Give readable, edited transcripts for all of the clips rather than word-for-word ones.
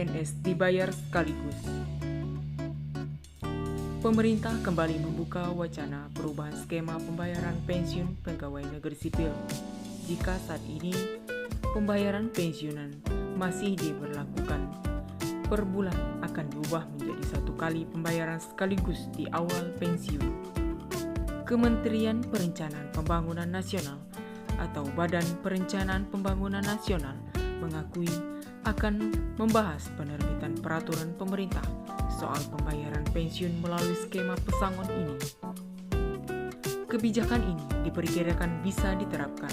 PNS dibayar sekaligus. Pemerintah kembali membuka wacana perubahan skema pembayaran pensiun pegawai negeri sipil. Jika saat ini pembayaran pensiunan masih diberlakukan per bulan, akan diubah menjadi satu kali pembayaran sekaligus di awal pensiun. Kementerian Perencanaan Pembangunan Nasional atau Badan Perencanaan Pembangunan Nasional mengakui akan membahas penerbitan peraturan pemerintah soal pembayaran pensiun melalui skema pesangon ini. Kebijakan ini diperkirakan bisa diterapkan.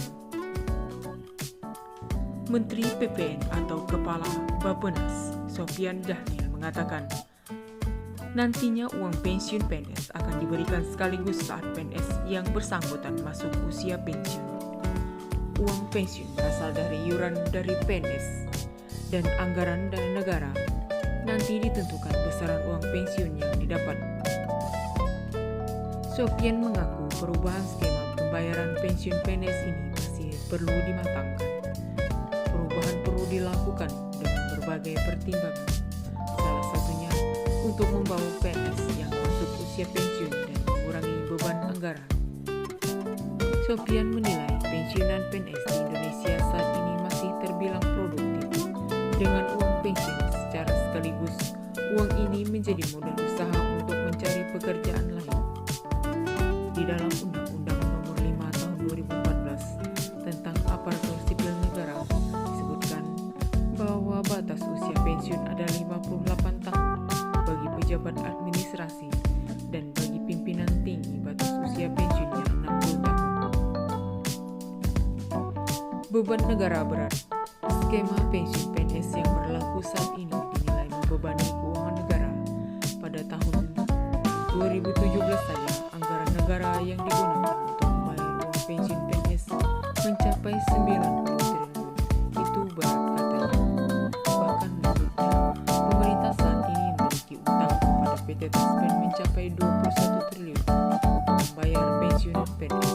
Menteri PPN atau Kepala Bappenas, Sofyan Djamil mengatakan, nantinya uang pensiun PNS akan diberikan sekaligus saat PNS yang bersangkutan masuk usia pensiun. Uang pensiun berasal dari iuran dari PNS dan anggaran dari negara. Nanti ditentukan besaran uang pensiun yang didapat. Sofyan mengaku perubahan skema pembayaran pensiun PNS ini masih perlu dimatangkan. Perubahan perlu dilakukan dengan berbagai pertimbangan. Salah satunya untuk membawa PNS yang masuk usia pensiun dan mengurangi beban anggaran. Sofyan menilai pensiunan PNS di Indonesia saat ini masih terbilang produktif. Dengan uang pensiun secara sekaligus, uang ini menjadi modal usaha untuk mencari pekerjaan lain. Di dalam Undang-Undang Nomor 5 Tahun 2014 tentang Aparatur Sipil Negara disebutkan bahwa batas usia pensiun adalah 58 tahun bagi pejabat administrasi dan bagi pimpinan tinggi batas usia pensiunnya 60 tahun. Beban negara berat. Skema pensiun PNS yang berlaku saat ini dinilai membebani keuangan negara. Pada tahun 2017 saja, anggaran negara yang digunakan untuk membayar uang pensiun PNS mencapai 90 triliun. Itu berat katanya. Bahkan menurutnya, pemerintah saat ini memiliki utang kepada PT Taspen mencapai 21 triliun untuk membayar pensiun PNS.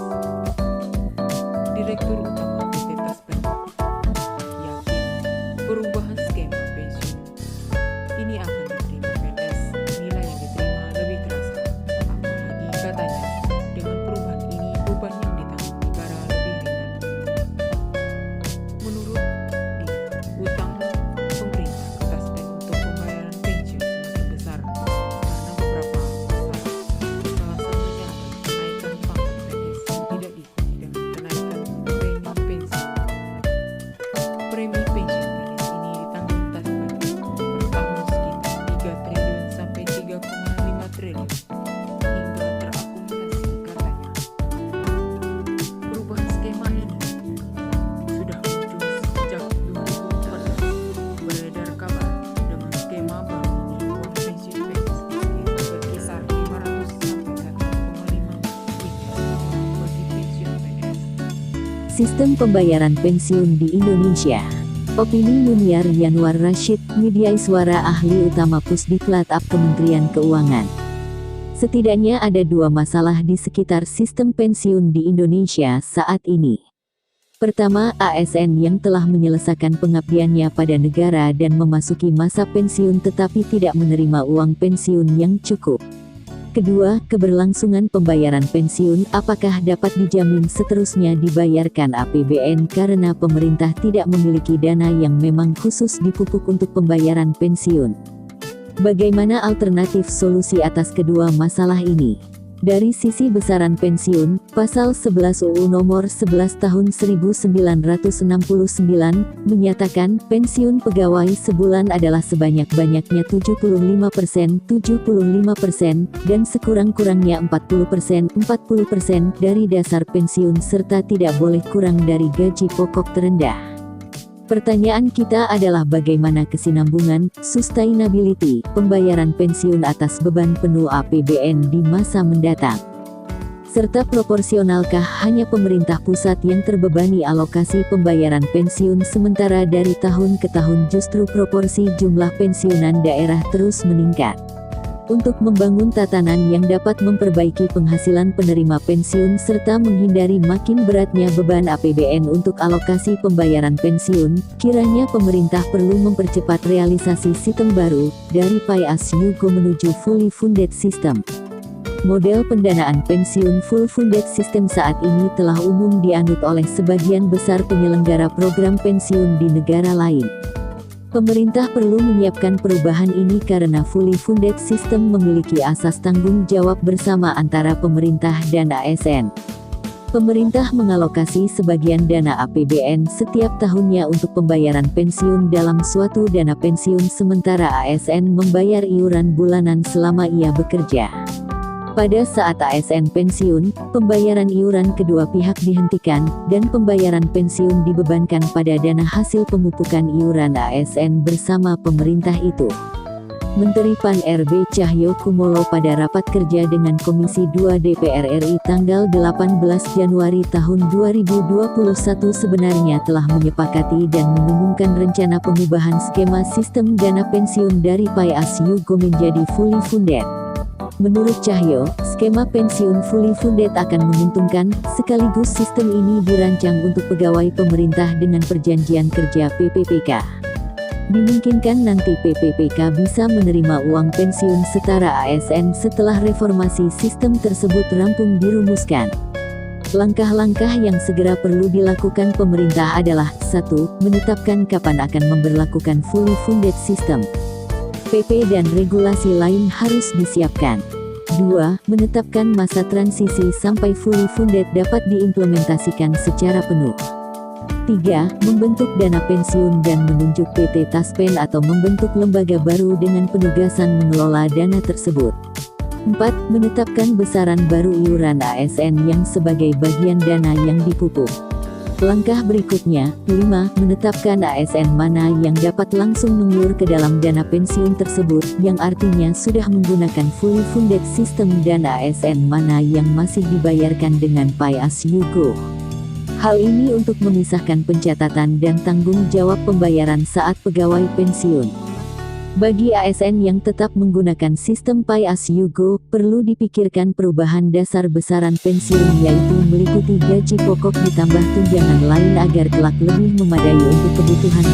Direktur Utama PT Taspen perubahan skema pensiun ini akan diterima PNS, nilai yang diterima lebih terasa. Apalagi katanya, dengan perubahan ini beban yang ditanggung negara lebih ringan. Menurut dia, utang pemerintah ke Taspen untuk pembayaran pensiun semakin besar karena beberapa masalah. Salah satunya adalah kenaikan pangkat PNS yang tidak diikuti dengan kenaikan premi pensiun. Premi pensiun hingga terakumulasi katanya. Perubahan skema ini sudah muncul sejak 2014. Beredar kabar dengan skema baru ini uang pensiun PNS berkisar 500 sampai 1,5 miliar bagi pensiun PNS. Sistem pembayaran pensiun di Indonesia. Opini Yuniar Yanwar Rashid, Media Suara Ahli Utama Pusdiklat Kementerian Keuangan. Setidaknya ada dua masalah di sekitar sistem pensiun di Indonesia saat ini. Pertama, ASN yang telah menyelesaikan pengabdiannya pada negara dan memasuki masa pensiun tetapi tidak menerima uang pensiun yang cukup. Kedua, keberlangsungan pembayaran pensiun apakah dapat dijamin seterusnya dibayarkan APBN karena pemerintah tidak memiliki dana yang memang khusus dipupuk untuk pembayaran pensiun. Bagaimana alternatif solusi atas kedua masalah ini? Dari sisi besaran pensiun, Pasal 11 UU Nomor 11 Tahun 1969 menyatakan pensiun pegawai sebulan adalah sebanyak-banyaknya 75%, dan sekurang-kurangnya 40% dari dasar pensiun serta tidak boleh kurang dari gaji pokok terendah. Pertanyaan kita adalah bagaimana kesinambungan, sustainability, pembayaran pensiun atas beban penuh APBN di masa mendatang? Serta proporsionalkah hanya pemerintah pusat yang terbebani alokasi pembayaran pensiun sementara dari tahun ke tahun justru proporsi jumlah pensiunan daerah terus meningkat? untuk membangun tatanan yang dapat memperbaiki penghasilan penerima pensiun serta menghindari makin beratnya beban APBN untuk alokasi pembayaran pensiun, kiranya pemerintah perlu mempercepat realisasi sistem baru, dari Pay As You Go menuju Fully Funded System. Model pendanaan pensiun Full Funded System saat ini telah umum dianut oleh sebagian besar penyelenggara program pensiun di negara lain. Pemerintah perlu menyiapkan perubahan ini karena Fully Funded System memiliki asas tanggung jawab bersama antara pemerintah dan ASN. Pemerintah mengalokasi sebagian dana APBN setiap tahunnya untuk pembayaran pensiun dalam suatu dana pensiun sementara ASN membayar iuran bulanan selama ia bekerja. Pada saat ASN pensiun, pembayaran iuran kedua pihak dihentikan, dan pembayaran pensiun dibebankan pada dana hasil pemupukan iuran ASN bersama pemerintah itu. Menteri Pan-RB Cahyokumolo pada rapat kerja dengan Komisi 2 DPR RI tanggal 18 Januari tahun 2021 sebenarnya telah menyepakati dan mengumumkan rencana pengubahan skema sistem dana pensiun dari Pay As You Go menjadi Fully Funded. Menurut Cahyo, skema pensiun fully funded akan menguntungkan, sekaligus sistem ini dirancang untuk pegawai pemerintah dengan perjanjian kerja PPPK. Dimungkinkan nanti PPPK bisa menerima uang pensiun setara ASN setelah reformasi sistem tersebut rampung dirumuskan. Langkah-langkah yang segera perlu dilakukan pemerintah adalah 1. Menetapkan kapan akan memberlakukan fully funded system. PP dan regulasi lain harus disiapkan. 2. Menetapkan masa transisi sampai fully funded dapat diimplementasikan secara penuh. 3. Membentuk dana pensiun dan menunjuk PT Taspen atau membentuk lembaga baru dengan penugasan mengelola dana tersebut. 4. Menetapkan besaran baru iuran ASN yang sebagai bagian dana yang dipupuk. Langkah berikutnya, 5. Menetapkan ASN mana yang dapat langsung mengiur ke dalam dana pensiun tersebut, yang artinya sudah menggunakan fully funded system, dan ASN mana yang masih dibayarkan dengan Pay As You Go. Hal ini untuk memisahkan pencatatan dan tanggung jawab pembayaran saat pegawai pensiun. Bagi ASN yang tetap menggunakan sistem Pay As You Go, perlu dipikirkan perubahan dasar besaran pensiun yaitu meliputi gaji pokok ditambah tunjangan lain agar kelak lebih memadai untuk kebutuhan